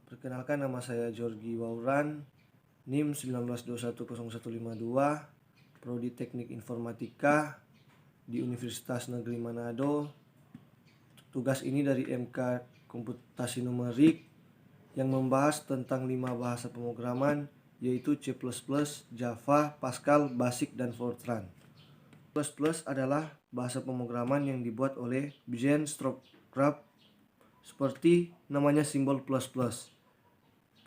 Perkenalkan, nama saya Georgi Wauran, NIM 19210152, Prodi Teknik Informatika di Universitas Negeri Manado. Tugas ini dari MK Komputasi Numerik yang membahas tentang 5 bahasa pemrograman, yaitu C++, Java, Pascal, Basic, dan Fortran. C++ adalah bahasa pemrograman yang dibuat oleh Bjorn Stroopwaf, seperti namanya simbol plus plus.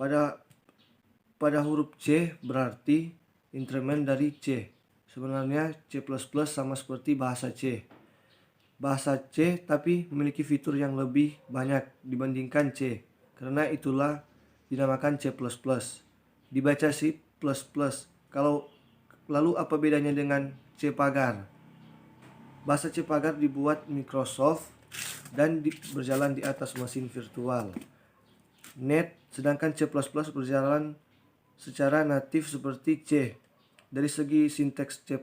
Pada huruf C berarti increment dari C. Sebenarnya C++ sama seperti bahasa C. Bahasa C tapi memiliki fitur yang lebih banyak dibandingkan C. Karena itulah dinamakan C++. Dibaca C++. Lalu apa bedanya dengan C Pagar? Bahasa C Pagar dibuat Microsoft dan berjalan di atas mesin virtual net, sedangkan C++ berjalan secara natif seperti C. Dari segi sinteks C++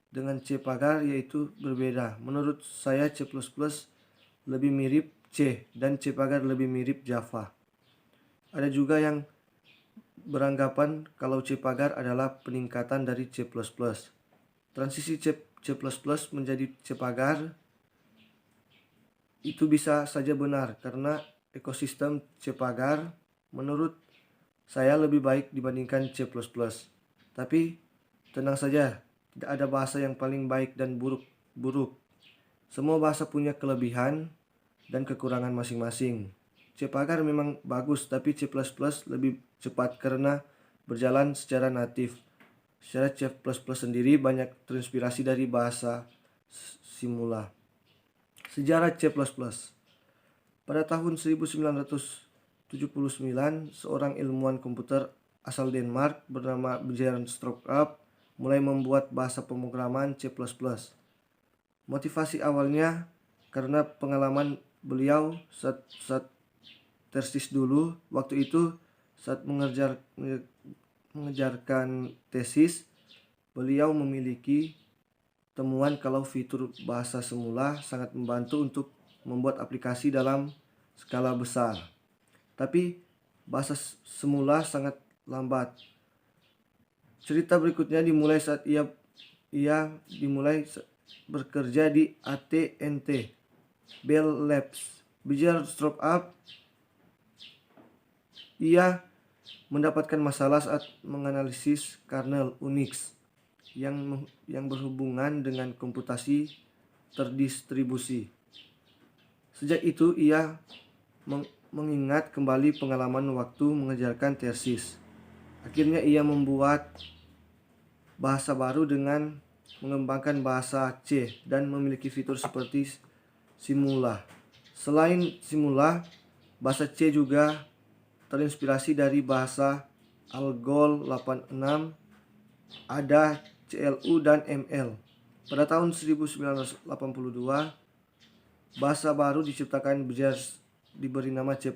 dengan C Pagar yaitu berbeda. Menurut saya C++ lebih mirip C dan C Pagar lebih mirip Java. Ada juga yang beranggapan kalau C Pagar adalah peningkatan dari C++. Transisi C++ menjadi C Pagar itu bisa saja benar karena ekosistem C Pagar menurut saya lebih baik dibandingkan C++. Tapi tenang saja, tidak ada bahasa yang paling baik dan buruk. Semua bahasa punya kelebihan dan kekurangan masing-masing. C Pagar memang bagus, tapi C++ lebih cepat karena berjalan secara natif. Secara C++ sendiri banyak terinspirasi dari bahasa Simula. Sejarah C++. Pada tahun 1979, seorang ilmuwan komputer asal Denmark bernama Bjorn Stroopwaf mulai membuat bahasa pemrograman C++. Motivasi awalnya karena pengalaman beliau saat tesis dulu. Waktu itu saat mengerjakan tesis, beliau memiliki temuan kalau fitur bahasa semula sangat membantu untuk membuat aplikasi dalam skala besar. Tapi bahasa semula sangat lambat. Cerita berikutnya dimulai saat ia dimulai bekerja di AT&T Bell Labs. Bjorn Stroopwaf ia mendapatkan masalah saat menganalisis kernel Unix yang berhubungan dengan komputasi terdistribusi. Sejak itu ia mengingat kembali pengalaman waktu mengerjakan tesis. Akhirnya ia membuat bahasa baru dengan mengembangkan bahasa C dan memiliki fitur seperti Simula. Selain Simula, bahasa C juga terinspirasi dari bahasa Algol 86, ada CLU dan ML. Pada tahun 1982, bahasa baru diciptakan Bjorn diberi nama C++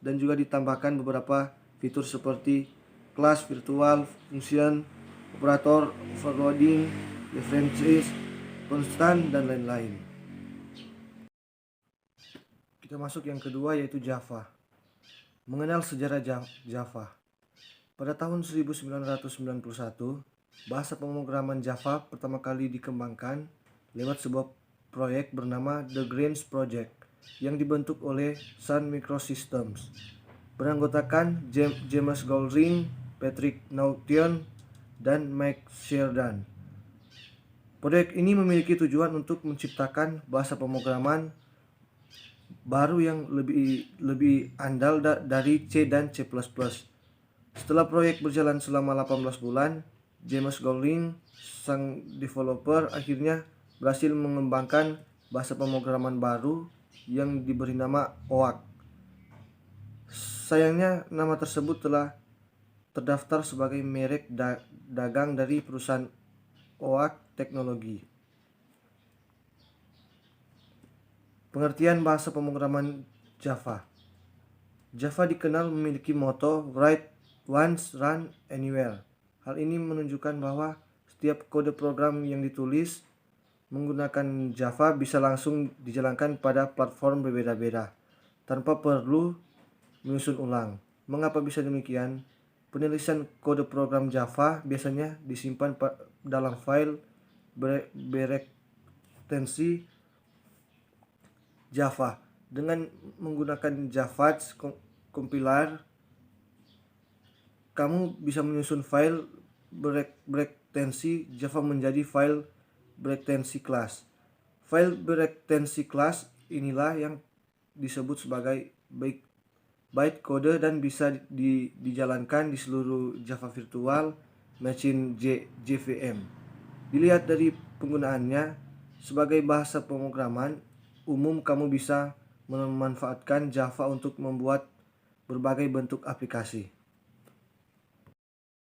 dan juga ditambahkan beberapa fitur seperti kelas virtual, function, operator, overloading, references, constant, dan lain-lain. Kita masuk yang kedua, yaitu Java. Mengenal sejarah Java. Pada tahun 1991, bahasa pemrograman Java pertama kali dikembangkan lewat sebuah proyek bernama The Grange Project yang dibentuk oleh Sun Microsystems. Beranggotakan James Goldring, Patrick Naughton, dan Mike Sheridan. Proyek ini memiliki tujuan untuk menciptakan bahasa pemrograman baru yang lebih andal dari C dan C++. Setelah proyek berjalan selama 18 bulan, James Goldring, sang developer, akhirnya berhasil mengembangkan bahasa pemrograman baru yang diberi nama OAK. Sayangnya nama tersebut telah terdaftar sebagai merek dagang dari perusahaan OAK Teknologi. Pengertian bahasa pemrograman Java. Java dikenal memiliki moto write once, run anywhere. Hal ini menunjukkan bahwa setiap kode program yang ditulis menggunakan Java bisa langsung dijalankan pada platform berbeda-beda tanpa perlu menyusun ulang. Mengapa bisa demikian? Penulisan kode program Java biasanya disimpan dalam file berekstensi Java. Dengan menggunakan Java's compiler, kamu bisa menyusun file berekstensi Java menjadi file berekstensi kelas. File berekstensi kelas inilah yang disebut sebagai byte kode dan bisa dijalankan di seluruh Java Virtual Machine JVM. Dilihat dari penggunaannya sebagai bahasa pemrograman umum, kamu bisa memanfaatkan Java untuk membuat berbagai bentuk aplikasi.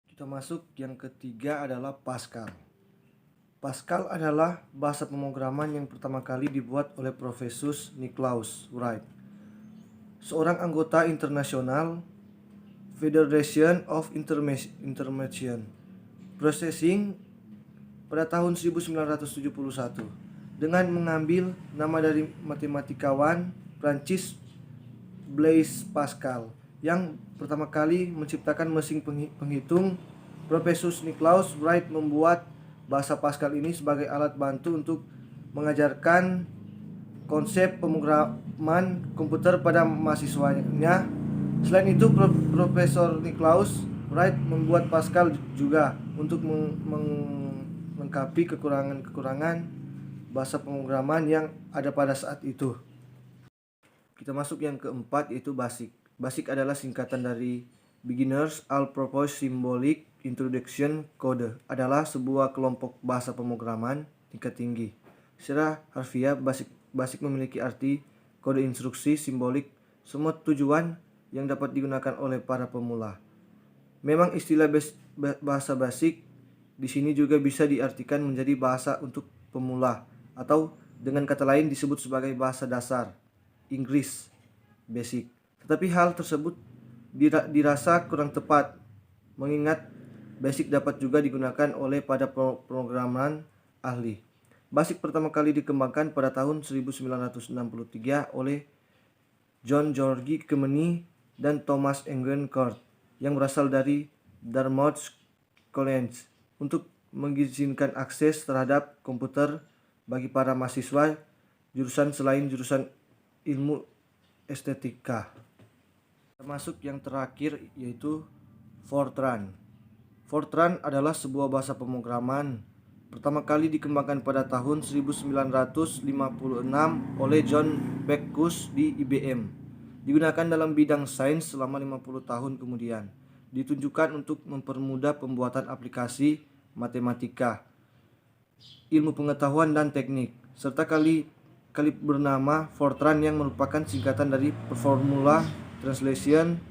Kita masuk yang ketiga adalah Pascal. Pascal adalah bahasa pemrograman yang pertama kali dibuat oleh Profesor Niklaus Wright, seorang anggota internasional Federation of Information Processing pada tahun 1971 dengan mengambil nama dari matematikawan Prancis Blaise Pascal yang pertama kali menciptakan mesin penghitung. Profesor Niklaus Wright membuat bahasa Pascal ini sebagai alat bantu untuk mengajarkan konsep pemrograman komputer pada mahasiswanya. Selain itu, Profesor Niklaus Wright membuat Pascal juga untuk melengkapi kekurangan-kekurangan bahasa pemrograman yang ada pada saat itu. Kita masuk yang keempat, yaitu BASIC. BASIC adalah singkatan dari Beginners All-Purpose Symbolic Introduction Code. Adalah sebuah kelompok bahasa pemrograman tingkat tinggi. Secara harfiah, BASIC memiliki arti kode instruksi simbolik semua tujuan yang dapat digunakan oleh para pemula. Memang istilah bahasa BASIC di sini juga bisa diartikan menjadi bahasa untuk pemula, atau dengan kata lain disebut sebagai bahasa dasar Inggris basic. Tetapi hal tersebut dirasa kurang tepat, mengingat BASIC dapat juga digunakan oleh pada pemrograman ahli. BASIC pertama kali dikembangkan pada tahun 1963 oleh John George Kemeny dan Thomas Engelkart yang berasal dari Dartmouth College untuk mengizinkan akses terhadap komputer bagi para mahasiswa jurusan selain jurusan ilmu estetika. Termasuk yang terakhir, yaitu Fortran. Fortran adalah sebuah bahasa pemrograman pertama kali dikembangkan pada tahun 1956 oleh John Backus di IBM. Digunakan dalam bidang sains selama 50 tahun kemudian. Ditunjukkan untuk mempermudah pembuatan aplikasi matematika, ilmu pengetahuan dan teknik, serta kali bernama Fortran yang merupakan singkatan dari Formula Translation.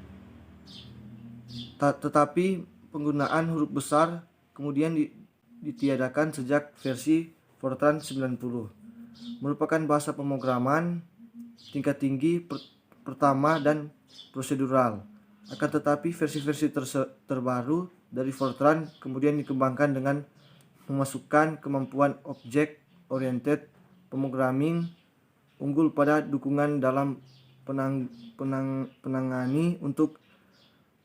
Tetapi penggunaan huruf besar kemudian ditiadakan sejak versi Fortran 90. Merupakan bahasa pemrograman tingkat tinggi pertama dan prosedural. Akan tetapi versi-versi terbaru dari Fortran kemudian dikembangkan dengan memasukkan kemampuan object oriented programming unggul pada dukungan dalam penangani untuk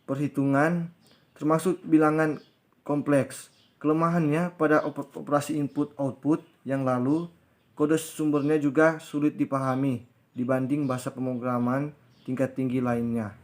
perhitungan termasuk bilangan kompleks. Kelemahannya pada operasi input-output yang lalu, kode sumbernya juga sulit dipahami dibanding bahasa pemrograman tingkat tinggi lainnya.